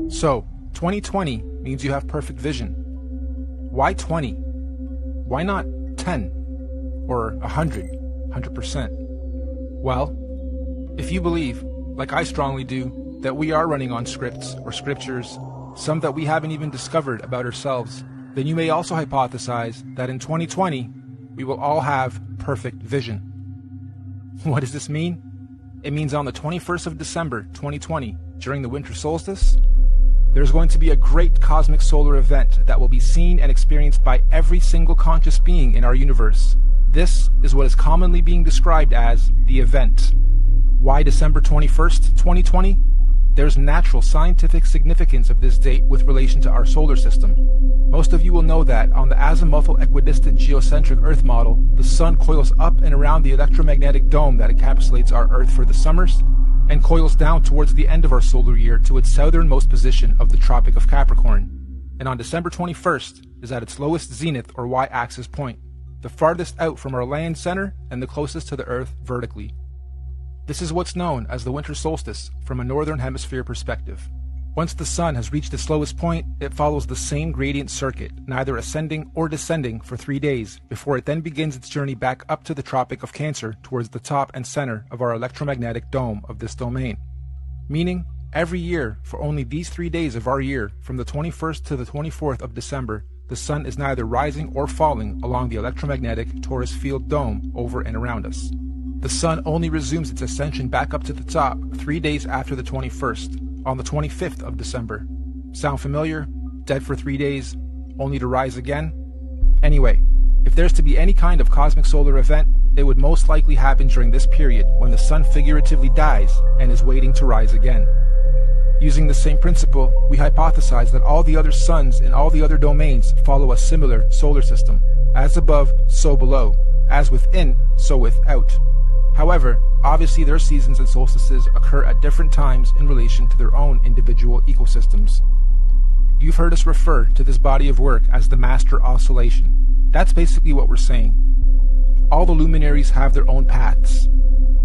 So, 2020 means you have perfect vision. Why 20? Why not 10? Or 100%? Well, if you believe, like I strongly do, that we are running on scripts or scriptures, some that we haven't even discovered about ourselves, then you may also hypothesize that in 2020, we will all have perfect vision. What does this mean? It means on the 21st of December, 2020, during the winter solstice, there's going to be a great cosmic solar event that will be seen and experienced by every single conscious being in our universe. This is what is commonly being described as the event. Why December 21st, 2020? There's natural scientific significance of this date with relation to our solar system. Most of you will know that on the azimuthal equidistant geocentric Earth model, the Sun coils up and around the electromagnetic dome that encapsulates our Earth for the summers, and coils down towards the end of our solar year to its southernmost position of the Tropic of Capricorn. And on December 21st is at its lowest zenith or y-axis point, the farthest out from our land center and the closest to the Earth vertically. This is what's known as the winter solstice from a northern hemisphere perspective. Once the Sun has reached its lowest point, it follows the same gradient circuit, neither ascending or descending for 3 days, before it then begins its journey back up to the Tropic of Cancer towards the top and center of our electromagnetic dome of this domain. Meaning, every year, for only these 3 days of our year, from the 21st to the 24th of December, the Sun is neither rising or falling along the electromagnetic torus field dome over and around us. The Sun only resumes its ascension back up to the top 3 days after the 21st, on the 25th of December. Sound familiar? Dead for 3 days, only to rise again? Anyway, if there's to be any kind of cosmic solar event, it would most likely happen during this period when the Sun figuratively dies and is waiting to rise again. Using the same principle, we hypothesize that all the other suns in all the other domains follow a similar solar system. As above, so below. As within, so without. However, obviously their seasons and solstices occur at different times in relation to their own individual ecosystems. You've heard us refer to this body of work as the master oscillation. That's basically what we're saying. All the luminaries have their own paths.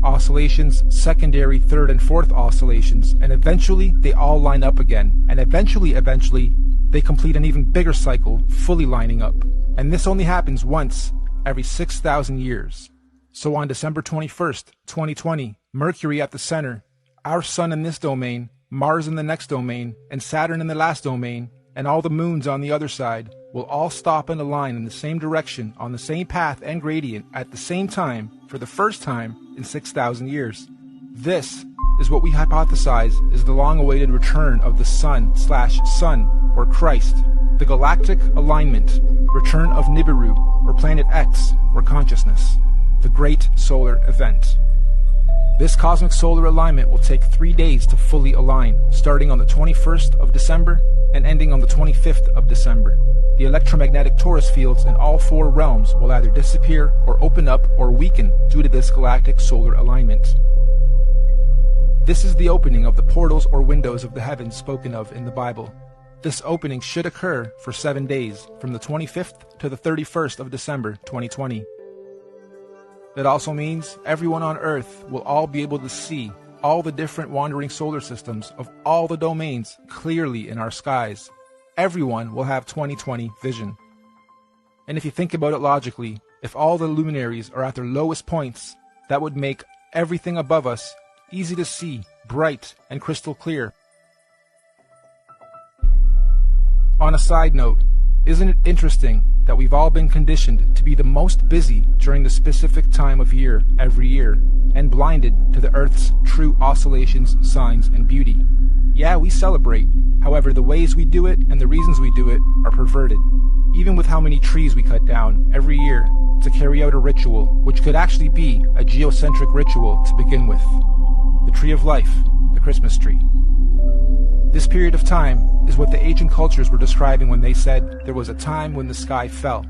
Oscillations, secondary, third, and fourth oscillations, and eventually they all line up again, and eventually, they complete an even bigger cycle, fully lining up. And this only happens once every 6,000 years. So on December 21st, 2020, Mercury at the center, our Sun in this domain, Mars in the next domain, and Saturn in the last domain, and all the moons on the other side, will all stop and align in the same direction on the same path and gradient at the same time for the first time in 6,000 years. This is what we hypothesize is the long-awaited return of the Sun/Sun, or Christ, the galactic alignment, return of Nibiru, or Planet X, or consciousness. The great solar event. This cosmic solar alignment will take 3 days to fully align, starting on the 21st of December and ending on the 25th of December. The electromagnetic torus fields in all 4 realms will either disappear or open up or weaken due to this galactic solar alignment. This is the opening of the portals or windows of the heavens spoken of in the Bible. This opening should occur for 7 days, from the 25th to the 31st of December 2020. That also means everyone on Earth will all be able to see all the different wandering solar systems of all the domains clearly in our skies. Everyone will have 2020 vision. And if you think about it logically, if all the luminaries are at their lowest points, that would make everything above us easy to see, bright, and crystal clear. On a side note, isn't it interesting that we've all been conditioned to be the most busy during the specific time of year every year, and blinded to the Earth's true oscillations, signs, and beauty? Yeah, we celebrate. However, the ways we do it and the reasons we do it are perverted. Even with how many trees we cut down every year to carry out a ritual, which could actually be a geocentric ritual to begin with. The tree of life, the Christmas tree. This period of time is what the ancient cultures were describing when they said there was a time when the sky fell.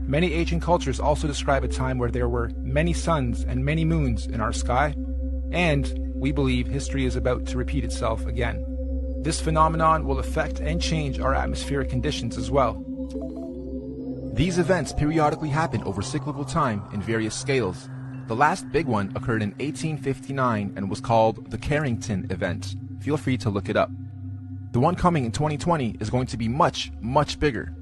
Many ancient cultures also describe a time where there were many suns and many moons in our sky, and we believe history is about to repeat itself again. This phenomenon will affect and change our atmospheric conditions as well. These events periodically happen over cyclical time in various scales. The last big one occurred in 1859 and was called the Carrington event. Feel free to look it up. The one coming in 2020 is going to be much, much bigger.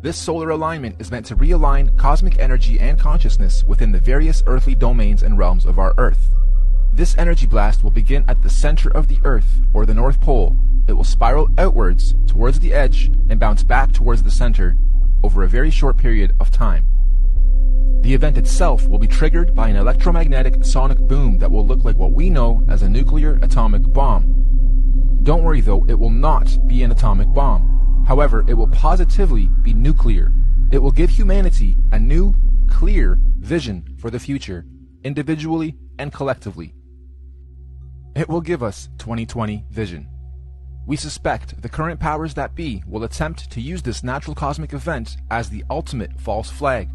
This solar alignment is meant to realign cosmic energy and consciousness within the various earthly domains and realms of our Earth. This energy blast will begin at the center of the Earth, or the North Pole. It will spiral outwards towards the edge and bounce back towards the center over a very short period of time. The event itself will be triggered by an electromagnetic sonic boom that will look like what we know as a nuclear atomic bomb. Don't worry though, it will not be an atomic bomb. However, it will positively be nuclear. It will give humanity a new, clear vision for the future, individually and collectively. It will give us 2020 vision. We suspect the current powers that be will attempt to use this natural cosmic event as the ultimate false flag.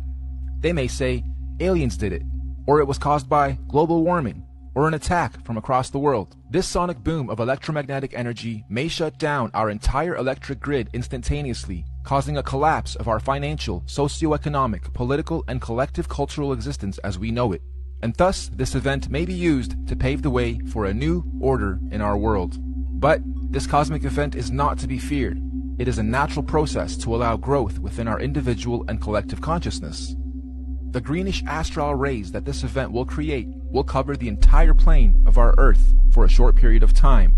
They may say aliens did it, or it was caused by global warming, or an attack from across the world. This sonic boom of electromagnetic energy may shut down our entire electric grid instantaneously, causing a collapse of our financial, socio-economic, political, and collective cultural existence as we know it. And thus, this event may be used to pave the way for a new order in our world. But this cosmic event is not to be feared. It is a natural process to allow growth within our individual and collective consciousness. The greenish astral rays that this event will create will cover the entire plane of our Earth for a short period of time.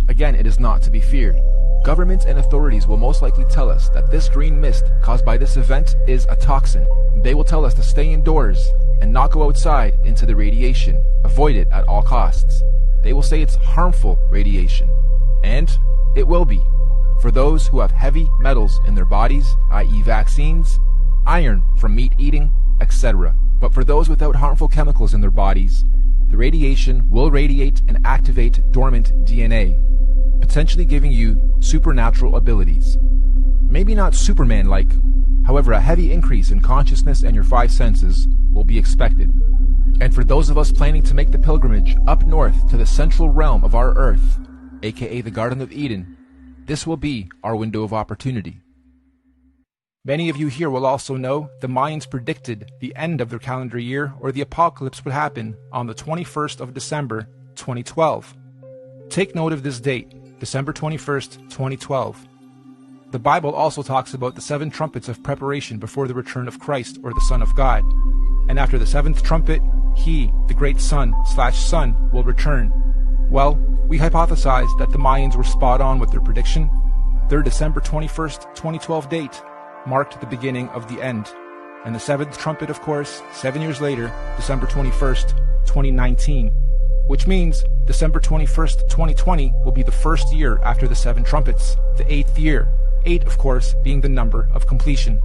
Again, it is not to be feared. Governments and authorities will most likely tell us that this green mist caused by this event is a toxin. They will tell us to stay indoors and not go outside into the radiation. Avoid it at all costs. They will say it's harmful radiation. And it will be. For those who have heavy metals in their bodies, i.e. vaccines, iron from meat eating, etc. But for those without harmful chemicals in their bodies, the radiation will radiate and activate dormant DNA, potentially giving you supernatural abilities. Maybe not Superman-like, however a heavy increase in consciousness and your 5 senses will be expected. And for those of us planning to make the pilgrimage up north to the central realm of our Earth, aka the Garden of Eden, this will be our window of opportunity. Many of you here will also know the Mayans predicted the end of their calendar year, or the apocalypse, would happen on the 21st of December, 2012. Take note of this date, December 21st, 2012. The Bible also talks about the 7 trumpets of preparation before the return of Christ, or the Son of God. And after the 7th trumpet, He, the great Son, will return. Well, we hypothesized that the Mayans were spot on with their prediction. Their December 21st, 2012 date marked the beginning of the end. And the 7th trumpet, of course, 7 years later, December 21st, 2019. Which means December 21st, 2020 will be the first year after the 7 trumpets, the 8th year. 8, of course, being the number of completion.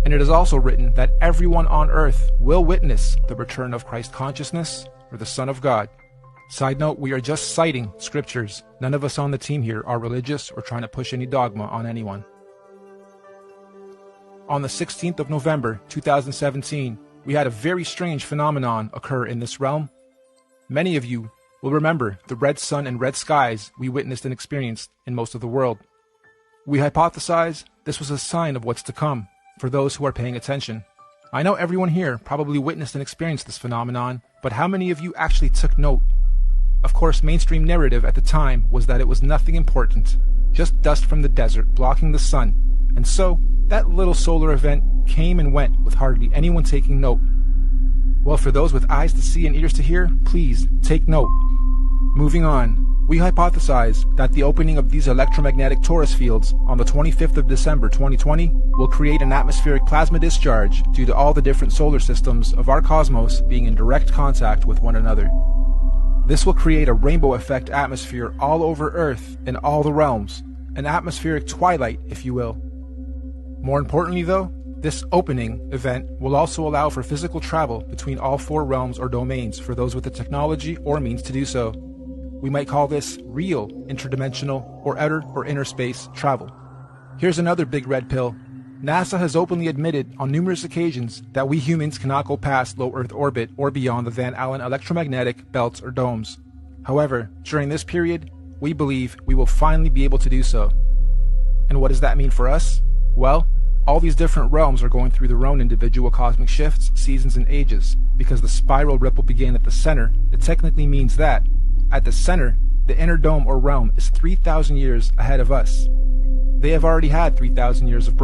And it is also written that everyone on earth will witness the return of Christ consciousness, or the Son of God. Side note, we are just citing scriptures. None of us on the team here are religious or trying to push any dogma on anyone. On the 16th of November, 2017, we had a very strange phenomenon occur in this realm. Many of you will remember the red sun and red skies we witnessed and experienced in most of the world. We hypothesize this was a sign of what's to come for those who are paying attention. I know everyone here probably witnessed and experienced this phenomenon, but how many of you actually took note? Of course, mainstream narrative at the time was that it was nothing important, just dust from the desert blocking the sun, and so that little solar event came and went with hardly anyone taking note. Well, for those with eyes to see and ears to hear, please take note. Moving on, we hypothesize that the opening of these electromagnetic torus fields on the 25th of December 2020 will create an atmospheric plasma discharge due to all the different solar systems of our cosmos being in direct contact with one another. This will create a rainbow effect atmosphere all over Earth in all the realms, an atmospheric twilight, if you will. More importantly though, this opening event will also allow for physical travel between all 4 realms or domains for those with the technology or means to do so. We might call this real interdimensional or outer or inner space travel. Here's another big red pill. NASA has openly admitted on numerous occasions that we humans cannot go past low Earth orbit or beyond the Van Allen electromagnetic belts or domes. However, during this period, we believe we will finally be able to do so. And what does that mean for us? Well, all these different realms are going through their own individual cosmic shifts, seasons, and ages. Because the spiral ripple began at the center, it technically means that, at the center, the inner dome or realm is 3,000 years ahead of us. They have already had 3,000 years of